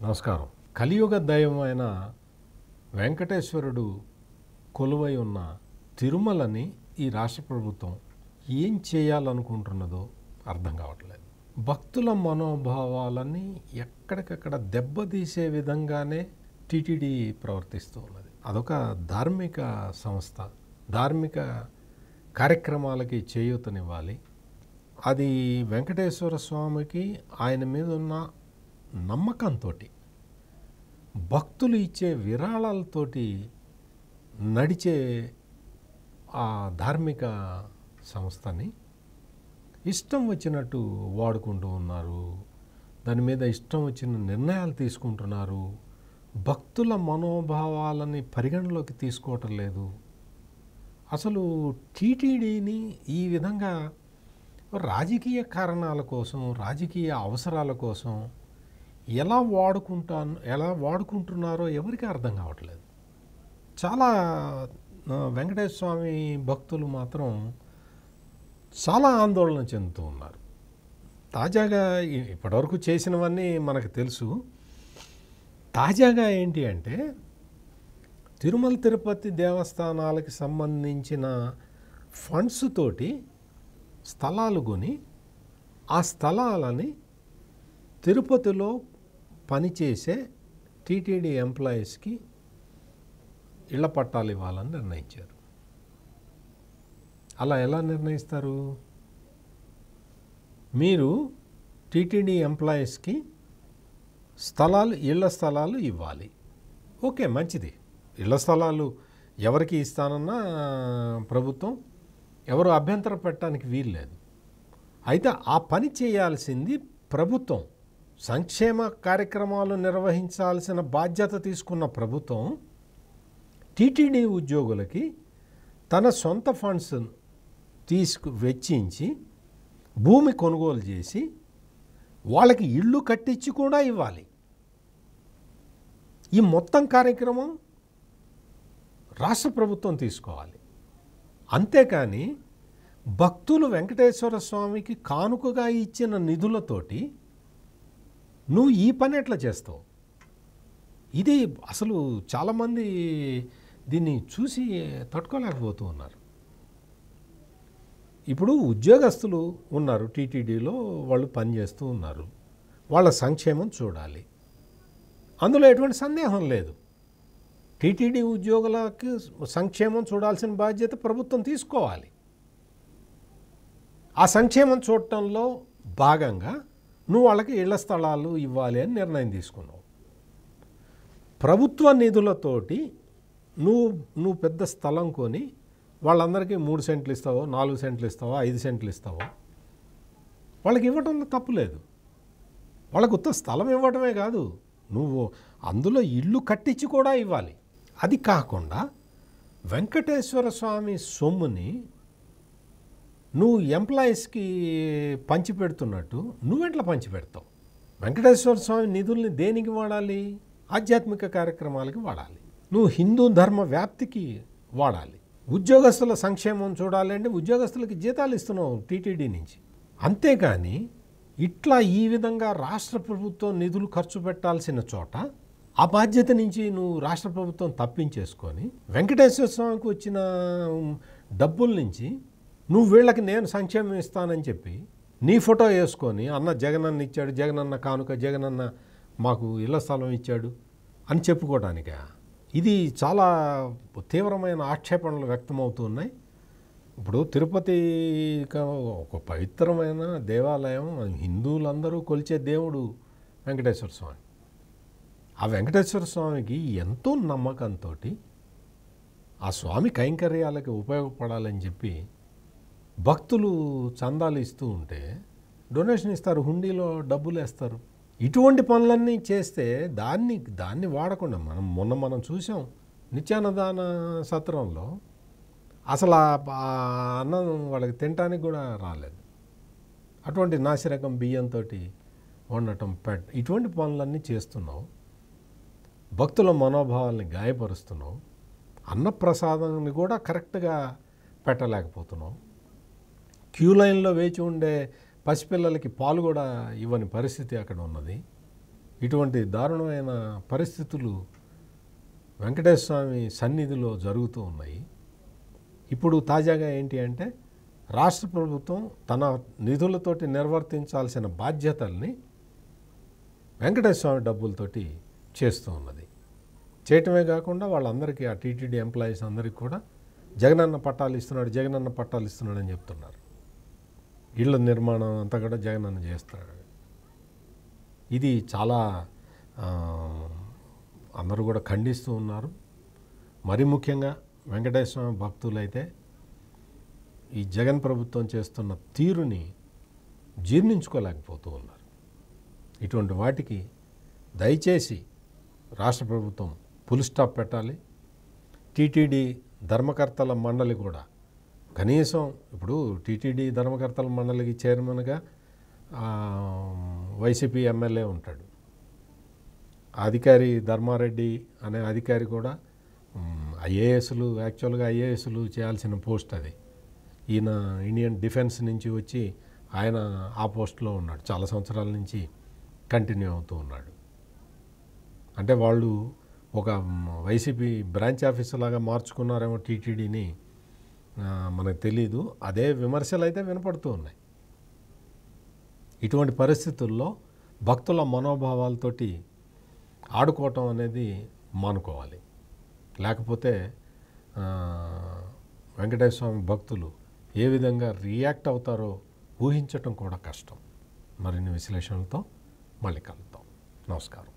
నమస్కారం. కలియుగ దైవమైన వెంకటేశ్వరుడు కొలువై ఉన్న తిరుమలని ఈ రాష్ట్ర ప్రభుత్వం ఏం చేయాలనుకుంటున్నదో అర్థం కావట్లేదు. భక్తుల మనోభావాలని ఎక్కడికక్కడ దెబ్బతీసే విధంగానే టీటీడీ ప్రవర్తిస్తూ ఉన్నది. అదొక ధార్మిక సంస్థ, ధార్మిక కార్యక్రమాలకి చేయూతనివ్వాలి. అది వెంకటేశ్వర స్వామికి ఆయన మీద ఉన్న నమ్మకంతో, భక్తులు ఇచ్చే విరాళాలతోటి నడిచే ఆ ధార్మిక సంస్థని ఇష్టం వచ్చినట్టు వాడుకుంటూ ఉన్నారు. దాని మీద ఇష్టం వచ్చిన నిర్ణయాలు తీసుకుంటున్నారు. భక్తుల మనోభావాలని పరిగణలోకి తీసుకోవటం లేదు. అసలు టీటీడీని ఈ విధంగా రాజకీయ కారణాల కోసం, రాజకీయ అవసరాల కోసం ఎలా వాడుకుంటున్నారో ఎవరికి అర్థం కావట్లేదు. చాలా వెంకటేశ్వర స్వామి భక్తులు మాత్రం చాలా ఆందోళన చెందుతూ ఉన్నారు. తాజాగా ఇప్పటివరకు చేసినవన్నీ మనకు తెలుసు. తాజాగా ఏంటి అంటే, తిరుమల తిరుపతి దేవస్థానాలకి సంబంధించిన ఫండ్స్ తోటి స్థలాలు కొని ఆ స్థలాలని తిరుపతిలో పనిచేసే టీటీడీ ఎంప్లాయీస్కి ఇళ్ల పట్టాలు ఇవ్వాలని నిర్ణయించారు. అలా ఎలా నిర్ణయిస్తారు? మీరు టీటీడీ ఎంప్లాయీస్కి ఇళ్ల స్థలాలు ఇవ్వాలి. ఓకే, మంచిది. ఇళ్ల స్థలాలు ఎవరికి ఇస్తానన్నా ప్రభుత్వం ఎవరు అభ్యంతరం పెట్టడానికి వీల్లేదు. అయితే ఆ పని చేయాల్సింది ప్రభుత్వం. సంక్షేమ కార్యక్రమాలు నిర్వహించాల్సిన బాధ్యత తీసుకున్న ప్రభుత్వం టీటీడీ ఉద్యోగులకి తన సొంత ఫండ్స్ వెచ్చించి భూమి కొనుగోలు చేసి వాళ్ళకి ఇళ్ళు కట్టించి కూడా ఇవ్వాలి. ఈ మొత్తం కార్యక్రమం రాష్ట్ర ప్రభుత్వం తీసుకోవాలి. అంతేకాని భక్తులు వెంకటేశ్వర స్వామికి కానుకగా ఇచ్చిన నిధులతోటి నువ్వు ఈ పని ఎట్లా చేస్తావు? ఇది అసలు చాలామంది దీన్ని చూసి తట్టుకోలేకపోతూ ఉన్నారు. ఇప్పుడు ఉద్యోగస్తులు ఉన్నారు టీటీడీలో, వాళ్ళు పనిచేస్తూ ఉన్నారు. వాళ్ళ సంక్షేమం చూడాలి, అందులో ఎటువంటి సందేహం లేదు. టీటీడీ ఉద్యోగులకి సంక్షేమం చూడాల్సిన బాధ్యత ప్రభుత్వం తీసుకోవాలి. ఆ సంక్షేమం చూడటంలో భాగంగా నువ్వు వాళ్ళకి ఇళ్ల స్థలాలు ఇవ్వాలి అని నిర్ణయం తీసుకున్నావు. ప్రభుత్వ నిధులతోటి నువ్వు పెద్ద స్థలం కొని వాళ్ళందరికీ 3 సెంట్లు ఇస్తావో, 4 సెంట్లు ఇస్తావో, 5 సెంట్లు ఇస్తావో, వాళ్ళకి ఇవ్వటంలో తప్పు లేదు. వాళ్ళకు ఉత్త స్థలం ఇవ్వటమే కాదు, నువ్వు అందులో ఇల్లు కట్టించి కూడా ఇవ్వాలి. అది కాకుండా వెంకటేశ్వర స్వామి సొమ్ముని నువ్వు ఎంప్లాయీస్కి పంచిపెడుతున్నట్టు నువ్వెట్లా పంచిపెడతావు? వెంకటేశ్వర స్వామి నిధుల్ని దేనికి వాడాలి? ఆధ్యాత్మిక కార్యక్రమాలకి వాడాలి. నువ్వు హిందూ ధర్మ వ్యాప్తికి వాడాలి. ఉద్యోగస్తుల సంక్షేమం చూడాలి అంటే ఉద్యోగస్తులకి జీతాలు ఇస్తున్నావు టీటీడీ నుంచి. అంతేకాని ఇట్లా ఈ విధంగా రాష్ట్ర ప్రభుత్వం నిధులు ఖర్చు పెట్టాల్సిన చోట ఆ బాధ్యత నుంచి నువ్వు రాష్ట్ర ప్రభుత్వం తప్పించేసుకొని వెంకటేశ్వర స్వామికి వచ్చిన డబ్బుల నుంచి నువ్వు వీళ్ళకి నేను సంక్షేమం ఇస్తానని చెప్పి నీ ఫోటో వేసుకొని అన్న జగనన్న ఇచ్చాడు, జగనన్న కానుక, జగనన్న మాకు ఇళ్ల స్థలం ఇచ్చాడు అని చెప్పుకోవడానిక. ఇది చాలా తీవ్రమైన ఆక్షేపణలు వ్యక్తమవుతున్నాయి. ఇప్పుడు తిరుపతి ఒక పవిత్రమైన దేవాలయం, హిందువులందరూ కొలిచే దేవుడు వెంకటేశ్వర స్వామి. ఆ వెంకటేశ్వర స్వామికి ఎంతో నమ్మకంతో ఆ స్వామి కైంకర్యాలకి ఉపయోగపడాలని చెప్పి భక్తులు చందాలు ఇస్తూ ఉంటే, డొనేషన్ ఇస్తారు, హుండీలో డబ్బులు వేస్తారు. ఇటువంటి పనులన్నీ చేస్తే దాన్ని వాడకుండా మనం చూసాం నిత్యాన్నదాన సత్రంలో అసలు ఆ అన్నం వాళ్ళకి తినటానికి కూడా రాలేదు. అటువంటి నాసిరకం బియ్యంతో వండటం, ఇటువంటి పనులన్నీ చేస్తున్నావు. భక్తుల మనోభావాల్ని గాయపరుస్తున్నావు. అన్నప్రసాదాన్ని కూడా కరెక్ట్గా పెట్టలేకపోతున్నావు. క్యూ లైన్లో వేచి ఉండే పసిపిల్లలకి పాలు కూడా ఇవ్వని పరిస్థితి అక్కడ ఉన్నది. ఇటువంటి దారుణమైన పరిస్థితులు వెంకటేశ్వర స్వామి సన్నిధిలో జరుగుతూ ఉన్నాయి. ఇప్పుడు తాజాగా ఏంటి అంటే రాష్ట్ర ప్రభుత్వం తన నిధులతోటి నిర్వర్తించాల్సిన బాధ్యతల్ని వెంకటేశ్వర స్వామి డబ్బులతోటి చేస్తూ ఉన్నది. చేయటమే కాకుండా వాళ్ళందరికీ ఆ టీటీడీ ఎంప్లాయీస్ అందరికీ కూడా జగనన్న పట్టాలు ఇస్తున్నాడు అని చెప్తున్నారు. ఇళ్ళ నిర్మాణం అంతా కూడా జగనన్న చేస్తున్నాడు. ఇది చాలా అందరూ కూడా ఖండిస్తూ ఉన్నారు. మరి ముఖ్యంగా వెంకటేశ్వర స్వామి భక్తులైతే ఈ జగన్ ప్రభుత్వం చేస్తున్న తీరుని జీర్ణించుకోలేకపోతూ ఉన్నారు. ఇటువంటి వాటికి దయచేసి రాష్ట్ర ప్రభుత్వం ఫుల్ స్టాప్ పెట్టాలి. టీటీడీ ధర్మకర్తల మండలి కూడా కనీసం ఇప్పుడు టీటీడీ ధర్మకర్తల మండలికి చైర్మన్గా వైసీపీ ఎమ్మెల్యే ఉంటాడు. అధికారి ధర్మారెడ్డి అనే అధికారి కూడా ఐఏఎస్లు యాక్చువల్గా ఐఏఎస్లు చేయాల్సిన పోస్ట్ అది. ఈయన ఇండియన్ డిఫెన్స్ నుంచి వచ్చి ఆయన ఆ పోస్ట్లో ఉన్నాడు. చాలా సంవత్సరాల నుంచి కంటిన్యూ అవుతూ ఉన్నాడు. అంటే వాళ్ళు ఒక వైసీపీ బ్రాంచ్ ఆఫీసర్ లాగా మార్చుకున్నారేమో టీటీడీని, మనకు తెలీదు. అదే విమర్శలు అయితే వినపడుతూ ఉన్నాయి. ఇటువంటి పరిస్థితుల్లో భక్తుల మనోభావాలతోటి ఆడుకోవటం అనేది మానుకోవాలి. లేకపోతే వెంకటేశ్వర స్వామి భక్తులు ఏ విధంగా రియాక్ట్ అవుతారో ఊహించటం కూడా కష్టం. మరిన్ని విశ్లేషణలతో మళ్ళీ కలుద్దాం. నమస్కారం.